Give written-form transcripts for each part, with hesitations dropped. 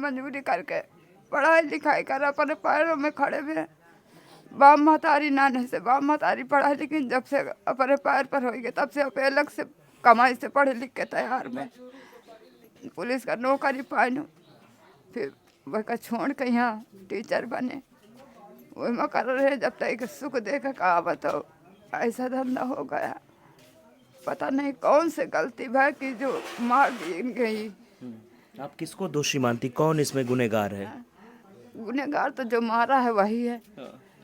मजदूरी करके पढ़ाई लिखाई कर अपने पैरों में खड़े हुए। बाप महतारी नाने से बाप महतारी पढ़ा लेकिन जब से अपने पैर पर हो गए तब से अपने अलग से कमाई से पढ़े लिख के तैयार में पुलिस का नौकरी पाई। फिर वह का छोड़ के यहाँ टीचर बने वही में कर रहे जब तक सुख देख कहा बताओ ऐसा धंधा हो गया। पता नहीं कौन से गलती भाई की जो मार दी गई। आप किसको दोषी मानती, कौन इसमें गुनहगार है? गुनहगार तो जो मारा है वही है।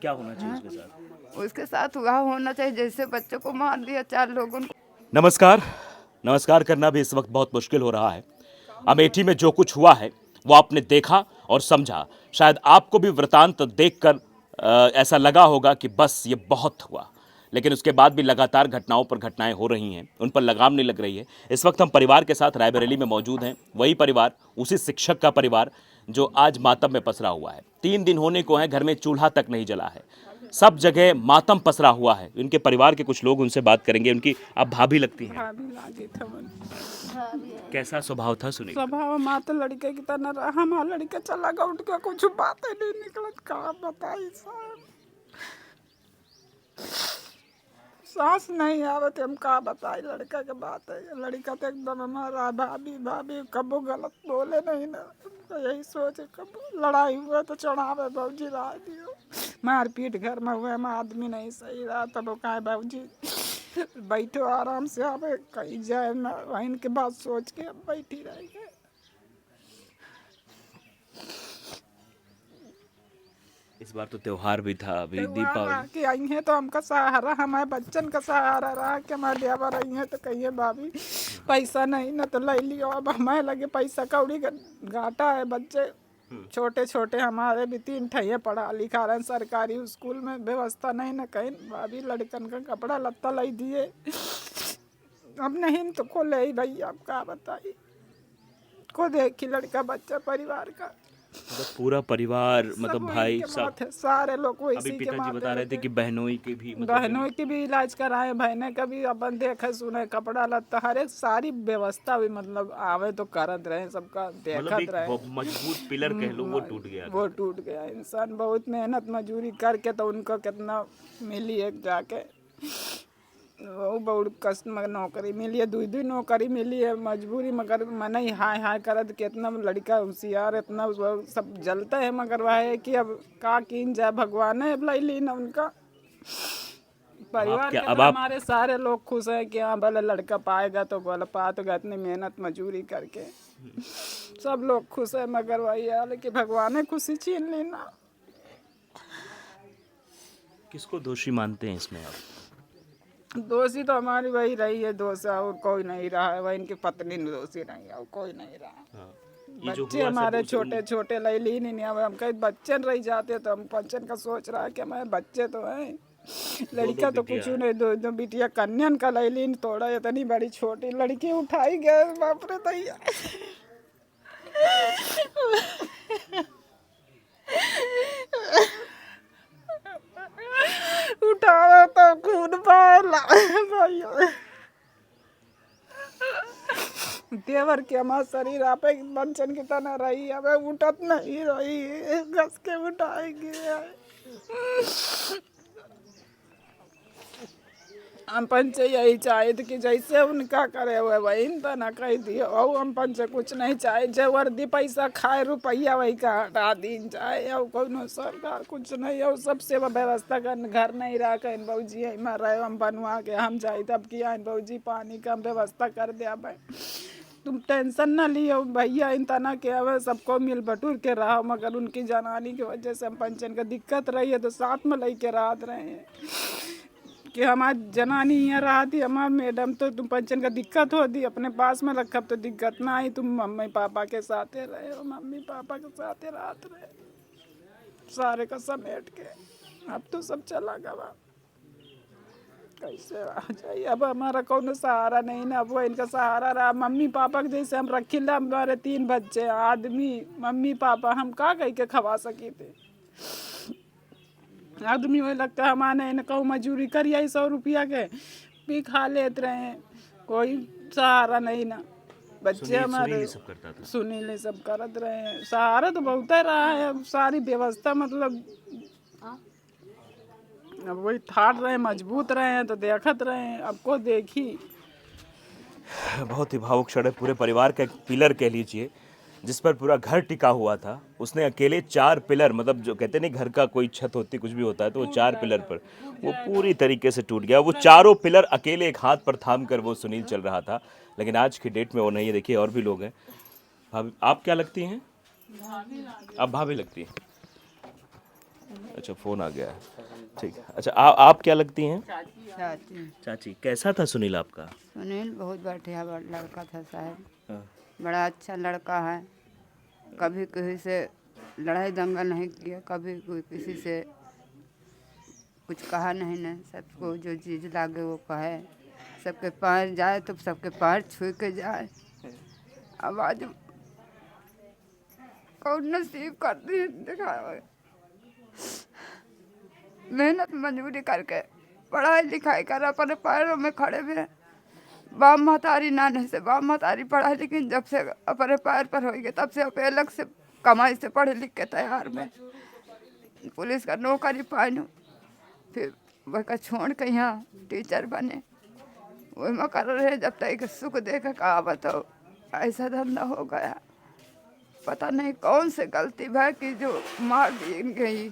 क्या होना चाहिए उसके साथ? उसके साथ वह होना चाहिए जैसे बच्चों को मार दिया 4 लोगों को। नमस्कार करना भी इस वक्त बहुत मुश्किल हो रहा है। अमेठी में जो कुछ हुआ है वो आपने देखा और समझा। शायद आपको भी वृतांत देखकर ऐसा लगा होगा कि बस ये बहुत हुआ, लेकिन उसके बाद भी लगातार घटनाओं पर घटनाएं हो रही हैं, उन पर लगाम नहीं लग रही है। इस वक्त हम परिवार के साथ रायबरेली में मौजूद हैं। वही परिवार, उसी शिक्षक का परिवार जो आज मातम में पसरा हुआ है। 3 दिन होने को है, घर में चूल्हा तक नहीं जला है, सब जगह मातम पसरा हुआ है। इनके परिवार के कुछ लोग, उनसे बात करेंगे। उनकी आप भाभी लगती हैं। कैसा स्वभाव था सुनिए? स्वभाव मात लड़के की तरह रहा। हमारा लड़का चला गया उठ के, कुछ बातें नहीं निकलत। का बताई साहब, सांस नहीं आवत। हम का बताई लड़का के बात है। लड़का तो एकदम हमारा भाभी कबो गलत बोले नहीं ना। तो यही सोचे कबो लड़ाई हुआ तो चढ़ावे बाबूजी ला दियो। मारपीट घर में हुए में आदमी नहीं सही रहा तब कहा बाबूजी बैठो आराम से, आवे कहीं जाए ना। वहीं के बात सोच के अब बैठी रह गए। इस बार तो त्योहार भी था, अभी दीपावली कि आई है तो हमका सहारा, हमारे बच्चन का सहारा रहा कि हमारे देवा रही है तो कहिए भाभी पैसा नहीं ना तो ले लियो। अब हमारे लगे पैसा कौड़ी घाटा है। बच्चे छोटे छोटे हमारे भी 3 ठैया पढ़ा लिखा रहे सरकारी स्कूल में, व्यवस्था नहीं ना कहीं। भाभी लड़कन का कपड़ा लत्ता लाई दिए। अब नहीं तो को ले भैया, आप क्या बताइए। को देखी लड़का बच्चा परिवार का मतलब पूरा परिवार, मतलब भाई सब सारे लोग को अभी इसी के पिताजी बता रहे थे कि बहनोई के भी बहनों की भी इलाज कराए, बहने का भी अपन देखे सुने, कपड़ा लत्ता हर एक सारी व्यवस्था भी मतलब आवे तो करत रहे, सबका देखत रहे। मजबूत पिलर कह लो, वो टूट गया। इंसान बहुत मेहनत मजूरी करके तो उनको कितना मिली एक जाके वो बहुत कष्ट में नौकरी मिली है, 2 नौकरी मिली है मजबूरी। मगर मन ही हाय करत कितना लड़का होशियार इतना सब जलता है। मगर वह है कि अब का कीन जाए, भगवान है अब ली ना उनका परिवार के। तो हमारे सारे लोग खुश हैं कि हाँ भले लड़का पाएगा तो भले पा तो इतनी मेहनत मजूरी करके सब लोग खुश है। मगर वही हाल कि भगवान ने खुशी छीन ली ना। किसको दोषी मानते हैं इसमें आप? दोषी तो हमारी वही रही है, दोष और कोई नहीं रहा है। वही इनकी पत्नी दोषी नहीं है और कोई नहीं रहा। बच्चे हमारे छोटे छोटे ली नहीं। अब हम कहीं बच्चे रह जाते तो हम पंचन का सोच रहा है कि हमारे बच्चे तो हैं। लड़का तो कुछ नहीं, 2 बिटिया कन्यान का लीन तोड़ा। इतनी बड़ी छोटी लड़की उठाई गया, बाप रे दैया। उठावा तो खून पाला भैया। देवर के हमारा शरीर आप बंचन की तरह रही, अब उठत नहीं रही, घस के उठाएंगे। हम पंच यही चाहे थे कि जैसे उनका करे हुए वही तो ना कह दिए। और हम पंच कुछ नहीं चाहे, जो वर्दी पैसा खाए रुपया वही का हटा दिन चाहे। और कोनो सरकार कुछ नहीं और सब सेवा व्यवस्था कर। घर नहीं रहा कहीं बाबूजी में रहे, हम बनवा के हम जाए तब किया बाबूजी पानी का व्यवस्था कर दिया। भाई तुम टेंशन ना लियो भैया, इन तना के अब सबको मिल बटूर के रहा। मगर उनकी जनानी की वजह से हम पंचन का दिक्कत रही है तो साथ में ले के रात रहे हैं कि हमारी जनानी यहाँ रहा थी। हमारे मैडम तो तुम पंचन का दिक्कत होती अपने पास में रखा तो दिक्कत ना आई। तुम मम्मी पापा के साथ रहे हो, मम्मी पापा के साथ रात रहे सारे का समेट के। अब तो सब चला गया, कैसे आ जाइए। अब हमारा कौन सहारा नहीं ना, अब वो इनका सहारा रहा। मम्मी पापा के जैसे हम रखिला, हमारे 3 बच्चे आदमी मम्मी पापा हम का कह के खवा सकी थे। आदमी वही लगता है हमारे न कहूँ मजूरी करिए 100 रुपया के भी खा लेते रहे, कोई सहारा नहीं ना। बच्चे हमारे सुनील ही सब करता था। सुनील ये सब करत रहे हैं। सहारा तो बहुत ही रहा है, अब सारी व्यवस्था मतलब अब वही ठाट रहे, मजबूत रहे हैं तो देखत रहे हैं, अब को देखी। बहुत ही भावुक क्षण है। पूरे परिवार का एक पिलर कह लीजिए जिस पर पूरा घर टिका हुआ था, उसने अकेले 4 पिलर, मतलब जो कहते नहीं घर का कोई छत होती कुछ भी होता है, तो वो 4 पिलर पर वो पूरी तरीके से टूट गया। वो चारों पिलर अकेले एक हाथ पर थाम कर वो सुनील चल रहा था, लेकिन आज की डेट में वो नहीं है। देखिए और भी लोग हैं। भाभी, आप क्या लगती हैं? आप भाभी लगती हैं। अच्छा, फोन आ गया है, ठीक है। अच्छा, आप क्या लगती हैं? चाची चाची। कैसा था सुनील आपका? सुनील बहुत बढ़िया लड़का था साहब, हाँ। बड़ा अच्छा लड़का है। कभी किसी से लड़ाई दंगा नहीं किया, कभी कोई किसी से कुछ कहा नहीं न। सबको जो चीज़ लागे वो कहे, सबके पैर जाए तो सबके पैर छू के जाए। अब आज कौन नसीब करती है दिखाए, मेहनत मजदूरी करके पढ़ाई लिखाई कर अपने पैरों में खड़े हुए। बाप महतारी नाने से बाप महतारी पढ़ाई, लेकिन जब से अपने पैर पर हो गए तब से अपने अलग से कमाई से पढ़ लिख के तैयार में पुलिस का नौकरी पानू, फिर वह छोड़ के यहाँ टीचर बने। वही में कर रहे जब तक सुख देख का बताओ, ऐसा धंधा हो गया। पता नहीं कौन से गलती भाई कि जो मार दी गई।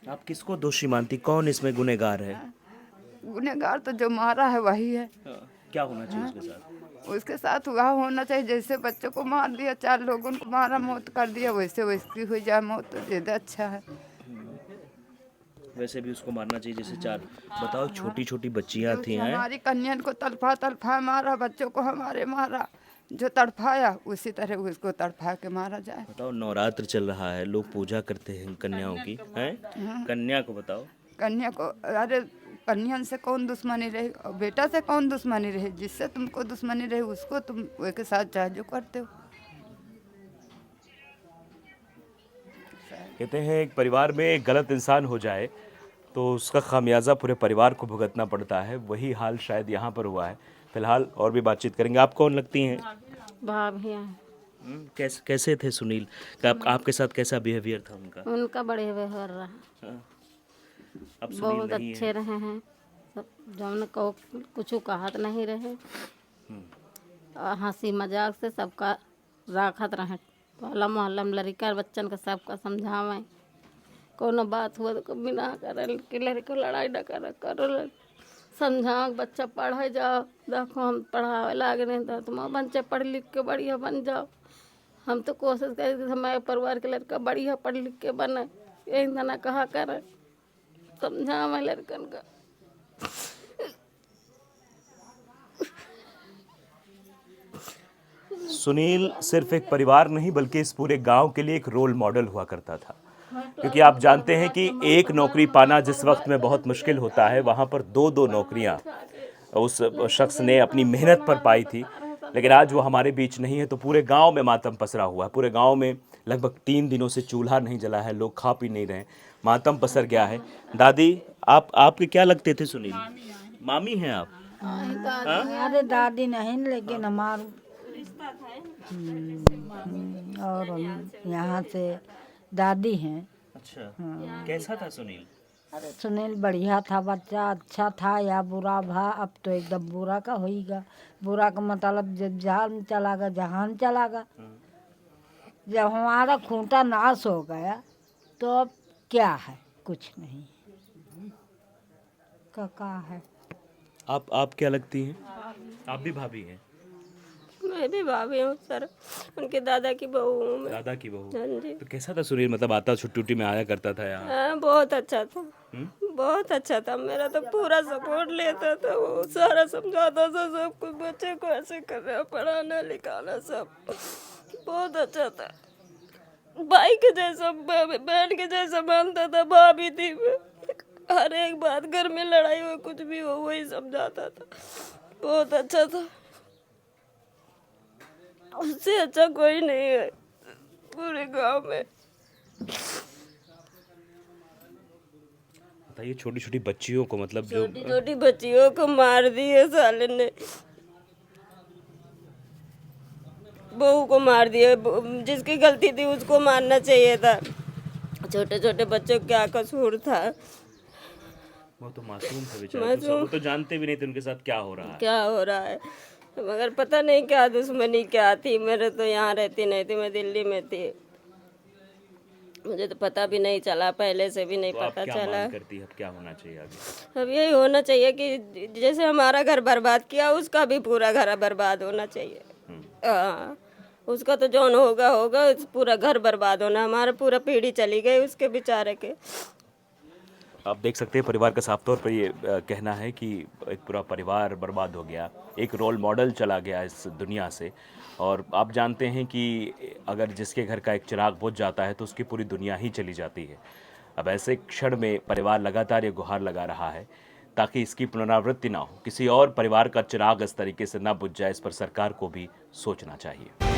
आप किसको दोषी मानती, कौन इसमें गुनहगार है? गुनहगार तो जो मारा है वही है। क्या होना चाहिए उसके साथ? उसके साथ वह होना चाहिए जैसे बच्चों को मार दिया, 4 लोगों को मारा, मौत कर दिया, वैसे वैसी हो जाए मौत तो ज़्यादा अच्छा है। वैसे भी उसको मारना चाहिए जैसे 4। बताओ, छोटी छोटी बच्चियां थी हैं। हमारी कन्या को तड़फा तड़फा मारा, बच्चों को हमारे मारा, जो तड़फाया उसी तरह उसको तड़फा के मारा जाए। बताओ, नवरात्र चल रहा है, लोग पूजा करते हैं कन्याओं की, हैं? कन्या को बताओ। कन्या को, अरे कन्या से कौन दुश्मनी रही और बेटा से कौन दुश्मनी रही? जिससे तुमको दुश्मनी रही उसको तुम उसके साथ जो करते हो। कहते हैं एक परिवार में एक गलत इंसान हो जाए तो उसका खामियाजा पूरे परिवार को भुगतना पड़ता है। वही हाल शायद यहाँ पर हुआ है। फिलहाल और भी बातचीत करेंगे। आप कौन लगती हैं? भाभी हैं। कैसे थे सुनील? आपके साथ कैसा बिहेवियर था उनका? उनका बड़े व्यवहार रहा, अब सुनील बहुत नहीं अच्छे है। रहे हैं सब, जौन को कुछ कहत नहीं रहे और हंसी मजाक से सबका राखत रहे। टोला मोहल्ला में लड़का बच्चन का सबका समझावें, कोनो बात हुआ तो कभी ना करे कि लड़को लड़ाई न करे, करो समझाओ बच्चा पढ़े जाओ, देखो हम पढ़ावे लागे नहीं तो तुम बच्चे पढ़ लिख के बढ़िया बन जाओ। हम तो कोशिश करें कि हमारे परिवार के लड़का बढ़िया पढ़ लिख के बने, यही ना कहा करे, समझाओ लड़कन का। सुनील सिर्फ एक परिवार नहीं बल्कि इस पूरे गांव के लिए एक रोल मॉडल हुआ करता था, क्योंकि आप जानते हैं कि एक नौकरी पाना जिस वक्त में बहुत मुश्किल होता है, वहाँ पर 2-2 नौकरियाँ उस शख्स ने अपनी मेहनत पर पाई थी। लेकिन आज वो हमारे बीच नहीं है तो पूरे गांव में मातम पसरा हुआ है। पूरे गांव में लगभग 3 दिनों से चूल्हा नहीं जला है, लोग खा पी नहीं रहे, मातम पसर गया है। दादी, आपके क्या लगते थे सुनील? मामी हैं आप? अरे दादी नहीं, लेकिन हमारे और यहाँ से दादी हैं। अच्छा, कैसा था सुनील? अरे सुनील बढ़िया था, बच्चा अच्छा था या बुरा भा, अब तो एकदम बुरा का होईगा। बुरा का मतलब जब जान चला गया, जहान चला गया। जब हमारा खूंटा नाश हो गया तो अब क्या है? कुछ नहीं का है। आप क्या लगती हैं? आप भी भाभी हैं? मैं भी भाभी हूँ सर, उनके दादा की बहू हूँ मैं। दादा की बहू? हाँ जी। तो कैसा था सुनील? मतलब आता छुट्टी में आया करता था यहाँ? हाँ, बहुत अच्छा था, बहुत अच्छा था। मेरा तो पूरा सपोर्ट लेता था, वो सारा समझाता था सब कुछ, बच्चे को ऐसे करना, पढ़ाना लिखाना सब बहुत अच्छा था। भाई के जैसा, बहन के जैसा मानता था। भाभी थी, हर एक बात, घर में लड़ाई हो कुछ भी हो वही समझाता था, बहुत अच्छा था। उससे अच्छा कोई नहीं है पूरे गांव में। बताइए, छोटी छोटी बच्चियों को, मतलब जो छोटी छोटी बच्चियों को मार दिए साले ने। बहू को मार दिया। जिसकी गलती थी उसको मारना चाहिए था। छोटे छोटे बच्चों का क्या कसूर था? वो तो मासूम थे बेचारे, वो तो जानते भी नहीं थे उनके साथ क्या हो रहा है। क्या हो रहा है मगर पता नहीं क्या दुश्मनी क्या थी। मेरे तो यहाँ रहती नहीं थी, मैं दिल्ली में थी, मुझे तो पता भी नहीं चला, पहले से भी नहीं तो आप पता क्या चला। मांग करती है, अब क्या होना चाहिए आगे? अब यही होना चाहिए कि जैसे हमारा घर बर्बाद किया उसका भी पूरा घर बर्बाद होना चाहिए। हाँ, उसका तो जौन होगा होगा, पूरा घर बर्बाद होना, हमारा पूरा पीढ़ी चली गई उसके बेचारे के। आप देख सकते हैं परिवार का साफ तौर पर ये कहना है कि एक पूरा परिवार बर्बाद हो गया, एक रोल मॉडल चला गया इस दुनिया से। और आप जानते हैं कि अगर जिसके घर का एक चिराग बुझ जाता है तो उसकी पूरी दुनिया ही चली जाती है। अब ऐसे क्षण में परिवार लगातार ये गुहार लगा रहा है ताकि इसकी पुनरावृत्ति ना हो, किसी और परिवार का चिराग इस तरीके से ना बुझ जाए, इस पर सरकार को भी सोचना चाहिए।